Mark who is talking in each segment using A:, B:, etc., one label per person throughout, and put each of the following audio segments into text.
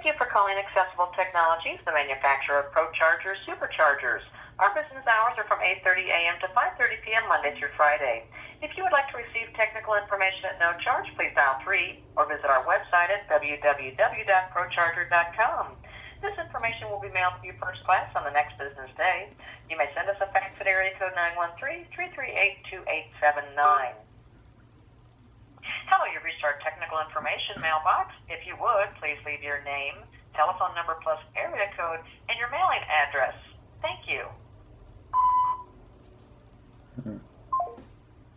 A: Thank you for calling Accessible Technologies, the manufacturer of Prochargers, Superchargers. Our business hours are from 8:30 a.m. to 5:30 p.m. Monday through Friday. If you would like to receive technical information at no charge, please dial 3 or visit our website at www.procharger.com. This information will be mailed to you first class on the next business day. You may send us a fax at area code 913-338-2879. Hello, you've reached our technical information mailbox. If you would, please leave your name, telephone number plus area code, and your mailing address. Thank you.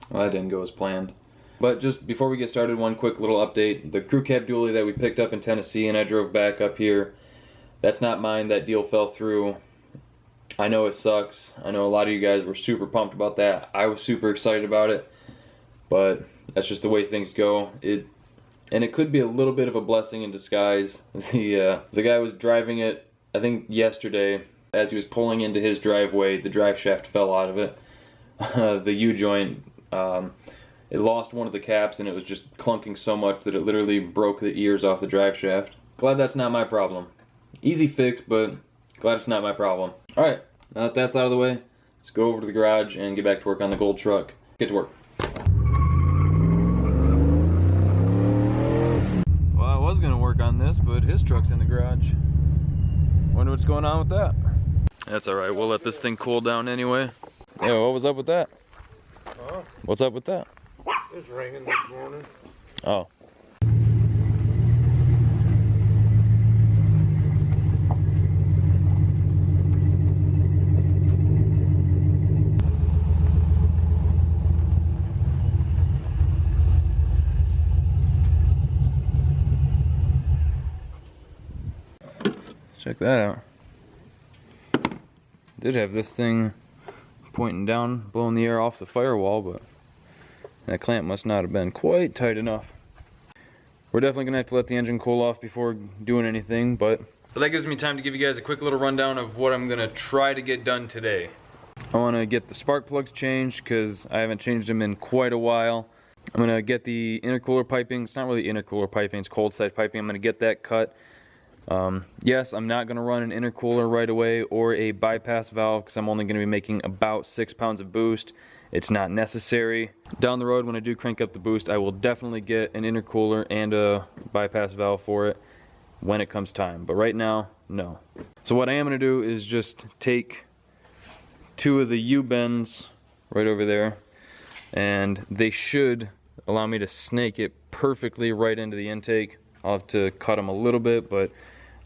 B: Well, that didn't go as planned. But just before we get started, one quick little update. The crew cab dually that we picked up in Tennessee and I drove back up here, that's not mine. That deal fell through. I know it sucks. I know a lot of you guys were super pumped about that. I was super excited about it. But that's just the way things go. And it could be a little bit of a blessing in disguise. The guy was driving it, I think yesterday. As he was pulling into his driveway, the drive shaft fell out of it. The U-joint, it lost one of the caps and it was just clunking so much that it literally broke the ears off the drive shaft. Glad that's not my problem. Easy fix, but glad it's not my problem. Alright, now that that's out of the way, let's go over to the garage and get back to work on the gold truck. Get to work. Well, I was going to work on this, but his truck's in the garage. Wonder what's going on with that. That's alright, we'll let this thing cool down anyway. Yeah, what was up with that?
C: Huh?
B: What's up with that?
C: It's raining this morning.
B: Oh. Check that out. Did have this thing pointing down, blowing the air off the firewall, but that clamp must not have been quite tight enough. We're definitely gonna have to let the engine cool off before doing anything, but that gives me time to give you guys a quick little rundown of what I'm gonna try to get done today. I wanna get the spark plugs changed because I haven't changed them in quite a while. I'm gonna get the intercooler piping. It's not really intercooler piping, it's cold side piping. I'm gonna get that cut. Yes, I'm not going to run an intercooler right away or a bypass valve because I'm only going to be making about 6 pounds of boost. It's not necessary. Down the road when I do crank up the boost, I will definitely get an intercooler and a bypass valve for it when it comes time. But right now, no. So what I am going to do is just take 2 of the U-bends right over there, and they should allow me to snake it perfectly right into the intake. I'll have to cut them a little bit, but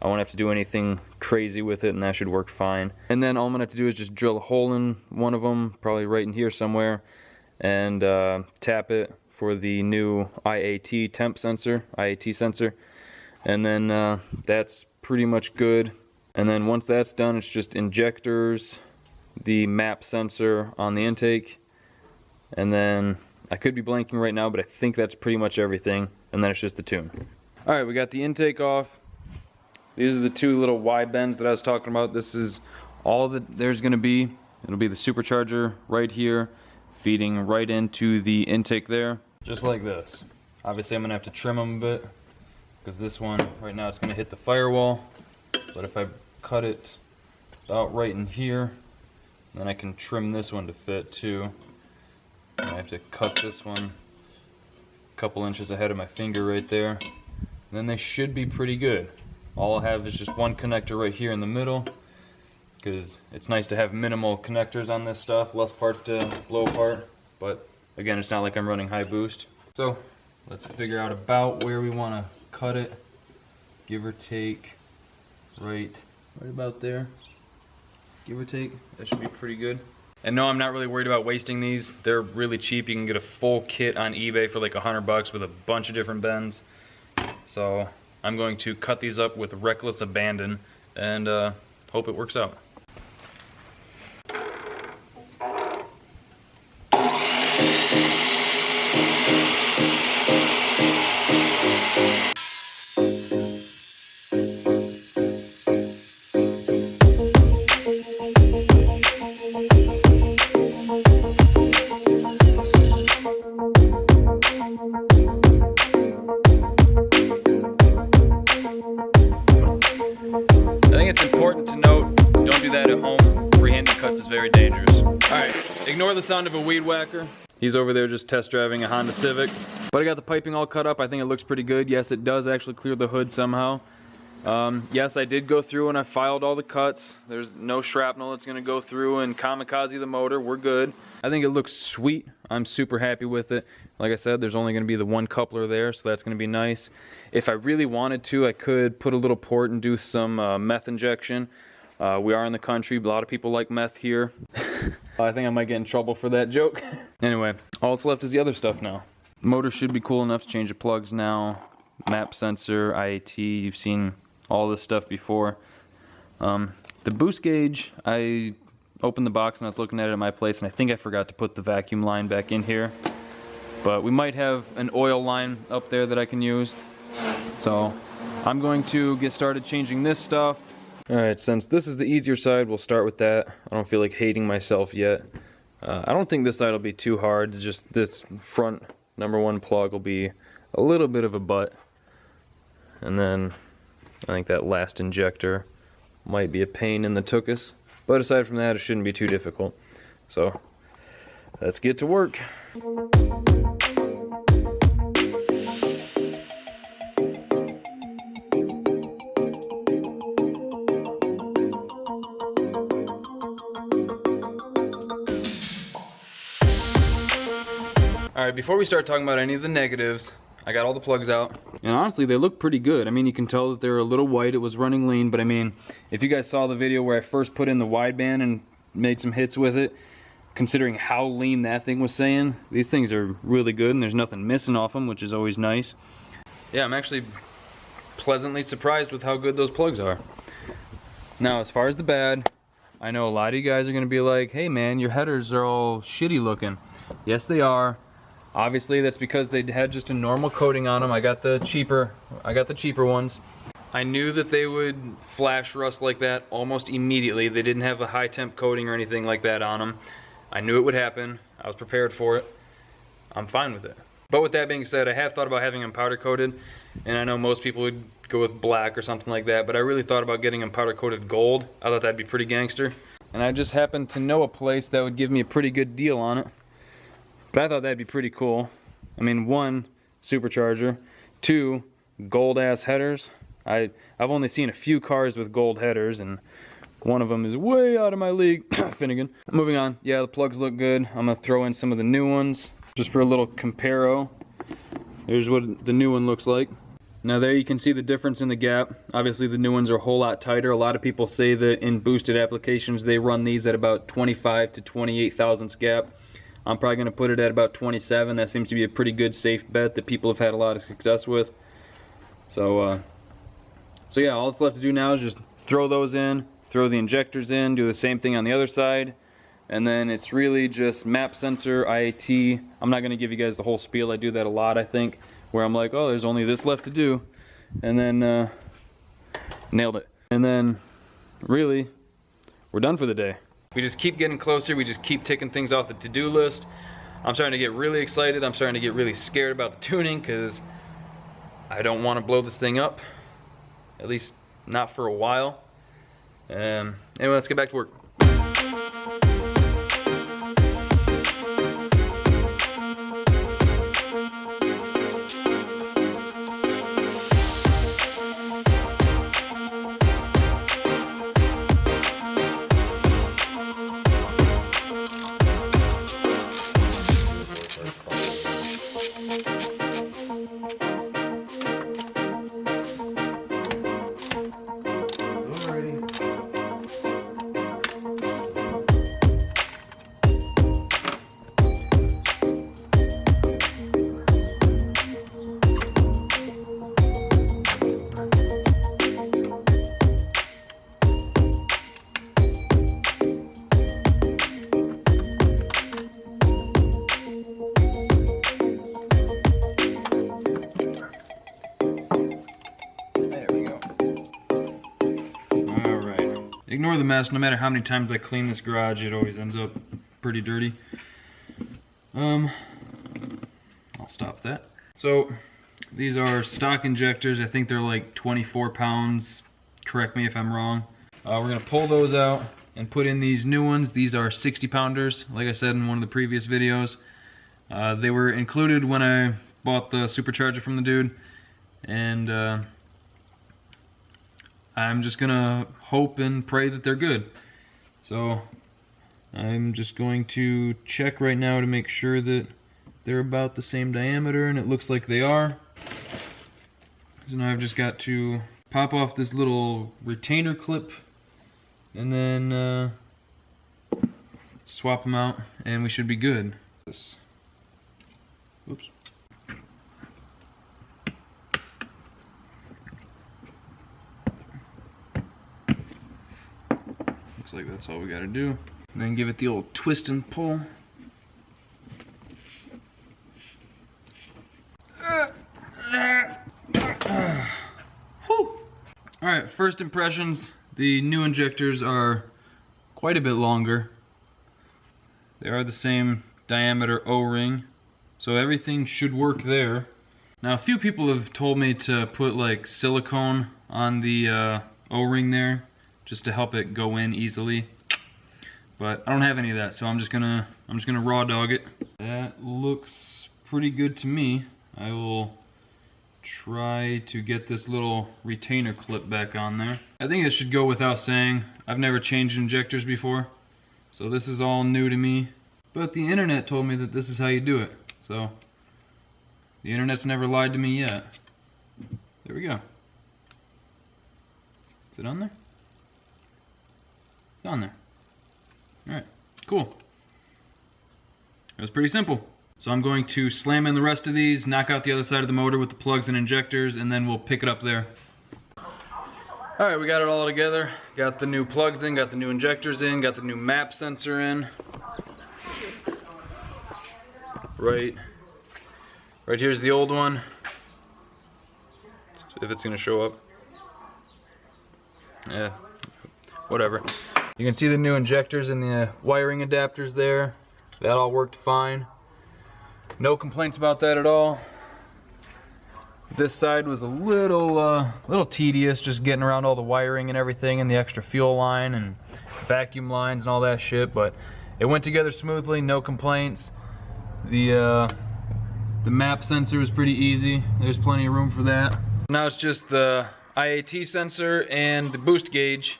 B: I won't have to do anything crazy with it, and that should work fine. And then all I'm gonna have to do is just drill a hole in one of them, probably right in here somewhere, and tap it for the new IAT temp sensor, IAT sensor. And then that's pretty much good. And then once that's done, it's just injectors, the map sensor on the intake, and then I could be blanking right now, but I think that's pretty much everything. And then it's just the tune. All right, we got the intake off. These are the 2 little Y bends that I was talking about. This is all that there's gonna be. It'll be the supercharger right here, feeding right into the intake there, just like this. Obviously I'm gonna have to trim them a bit, because this one, right now it's gonna hit the firewall. But if I cut it about right in here, then I can trim this one to fit too. And I have to cut this one a couple inches ahead of my finger right there. And then they should be pretty good. All I'll have is just one connector right here in the middle, because it's nice to have minimal connectors on this stuff, less parts to blow apart. But again, it's not like I'm running high boost. So let's figure out about where we want to cut it. Give or take right about there. Give or take, that should be pretty good. And no, I'm not really worried about wasting these. They're really cheap. You can get a full kit on eBay for like $100 with a bunch of different bends. So I'm going to cut these up with reckless abandon and hope it works out. Ignore the sound of a weed whacker. He's over there just test driving a Honda Civic. But I got the piping all cut up. I think it looks pretty good. Yes, it does actually clear the hood somehow. Yes, I did go through and I filed all the cuts. There's no shrapnel that's gonna go through and kamikaze the motor. We're good. I think it looks sweet. I'm super happy with it. Like I said, there's only gonna be the one coupler there, so that's gonna be nice. If I really wanted to, I could put a little port and do some meth injection. We are in the country. A lot of people like meth here. I think I might get in trouble for that joke. Anyway, all that's left is the other stuff now. The motor should be cool enough to change the plugs now. Map sensor, IAT, you've seen all this stuff before. The boost gauge, I opened the box and I was looking at it at my place and I think I forgot to put the vacuum line back in here. But we might have an oil line up there that I can use. So I'm going to get started changing this stuff. Alright, since this is the easier side, we'll start with that. I don't feel like hating myself yet. I don't think this side will be too hard. Just this front #1 plug will be a little bit of a butt. And then I think that last injector might be a pain in the tuchus. But aside from that, it shouldn't be too difficult. So let's get to work. Alright, before we start talking about any of the negatives, I got all the plugs out. And honestly, they look pretty good. I mean, you can tell that they're a little white. It was running lean, but I mean, if you guys saw the video where I first put in the wideband and made some hits with it, considering how lean that thing was saying, these things are really good and there's nothing missing off them, which is always nice. Yeah, I'm actually pleasantly surprised with how good those plugs are. Now, as far as the bad, I know a lot of you guys are gonna be like, hey man, your headers are all shitty looking. Yes, they are. Obviously, that's because they had just a normal coating on them. I got the cheaper ones. I knew that they would flash rust like that almost immediately. They didn't have a high temp coating or anything like that on them. I knew it would happen. I was prepared for it. I'm fine with it. But with that being said, I have thought about having them powder coated, and I know most people would go with black or something like that, but I really thought about getting them powder coated gold. I thought that'd be pretty gangster. And I just happened to know a place that would give me a pretty good deal on it. But I thought that'd be pretty cool. I mean, 1, supercharger, 2, gold ass headers. I've only seen a few cars with gold headers, and one of them is way out of my league. Finnegan. Moving on. Yeah, the plugs look good. I'm gonna throw in some of the new ones just for a little comparo. Here's what the new one looks like. Now there you can see the difference in the gap. Obviously the new ones are a whole lot tighter. A lot of people say that in boosted applications they run these at about 25 to 28 thousandths gap. I'm probably going to put it at about 27. That seems to be a pretty good safe bet that people have had a lot of success with. So yeah, all that's left to do now is just throw those in, throw the injectors in, do the same thing on the other side, and then it's really just map sensor, IAT. I'm not going to give you guys the whole spiel. I do that a lot, I think, where I'm like, oh, there's only this left to do, and then nailed it. And then really, we're done for the day. We just keep getting closer, we just keep ticking things off the to-do list. I'm starting to get really excited, I'm starting to get really scared about the tuning because I don't want to blow this thing up. At least not for a while. Anyway, let's get back to work. Ignore the mess. No matter how many times I clean this garage, it always ends up pretty dirty. I'll stop that. So these are stock injectors. I think they're like 24 pounds. Correct me if I'm wrong. We're gonna pull those out and put in these new ones. These are 60 pounders, like I said in one of the previous videos. They were included when I bought the supercharger from the dude, and I'm just gonna hope and pray that they're good. So I'm just going to check right now to make sure that they're about the same diameter, and it looks like they are. So now I've just got to pop off this little retainer clip and then swap them out, and we should be good. Oops. Looks like that's all we gotta do. And then give it the old twist and pull. Alright, first impressions. The new injectors are quite a bit longer. They are the same diameter O-ring, so everything should work there. Now, a few people have told me to put like silicone on the O-ring there, just to help it go in easily. But I don't have any of that, so I'm just gonna raw dog it. That looks pretty good to me. I will try to get this little retainer clip back on there. I think it should go without saying, I've never changed injectors before, so this is all new to me. But the internet told me that this is how you do it, so the internet's never lied to me yet. There we go. Is it on there? It's on there. Alright, cool. It was pretty simple. So I'm going to slam in the rest of these, knock out the other side of the motor with the plugs and injectors, and then we'll pick it up there. Alright, we got it all together. Got the new plugs in, got the new injectors in, got the new map sensor in. Right here's the old one. If it's gonna show up. Yeah, whatever. You can see the new injectors and the wiring adapters there. That all worked fine. No complaints about that at all. This side was a little tedious, just getting around all the wiring and everything, and the extra fuel line and vacuum lines and all that shit, but it went together smoothly, no complaints. The map sensor was pretty easy. There's plenty of room for that. Now it's just the IAT sensor and the boost gauge,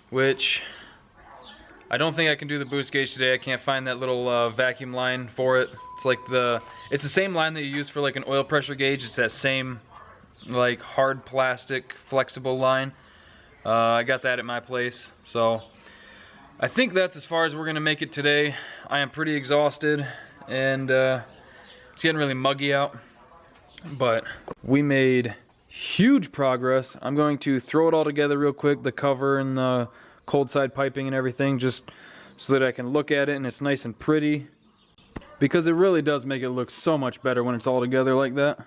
B: which I don't think I can do the boost gauge today. I can't find that little vacuum line for it. It's the same line that you use for like an oil pressure gauge. It's that same like hard plastic flexible line. I got that at my place, so I think that's as far as we're gonna make it today. I am pretty exhausted, and it's getting really muggy out, but we made huge progress. I'm going to throw it all together real quick, the cover and the cold side piping and everything, just so that I can look at it and it's nice and pretty, because it really does make it look so much better when it's all together like that.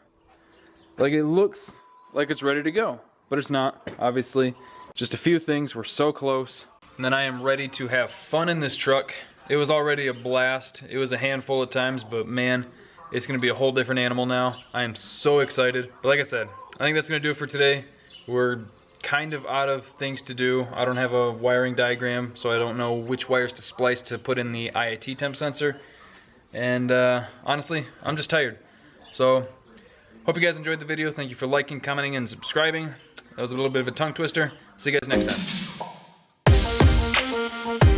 B: Like, it looks like it's ready to go, but it's not, obviously. Just a few things, we're so close. And then I am ready to have fun in this truck. It was already a blast. It was a handful of times, but man, it's gonna be a whole different animal now. I am so excited. But like I said, I think that's gonna do it for today. We're kind of out of things to do. I don't have a wiring diagram, so I don't know which wires to splice to put in the IAT temp sensor. And honestly, I'm just tired. So, hope you guys enjoyed the video. Thank you for liking, commenting, and subscribing. That was a little bit of a tongue twister. See you guys next time.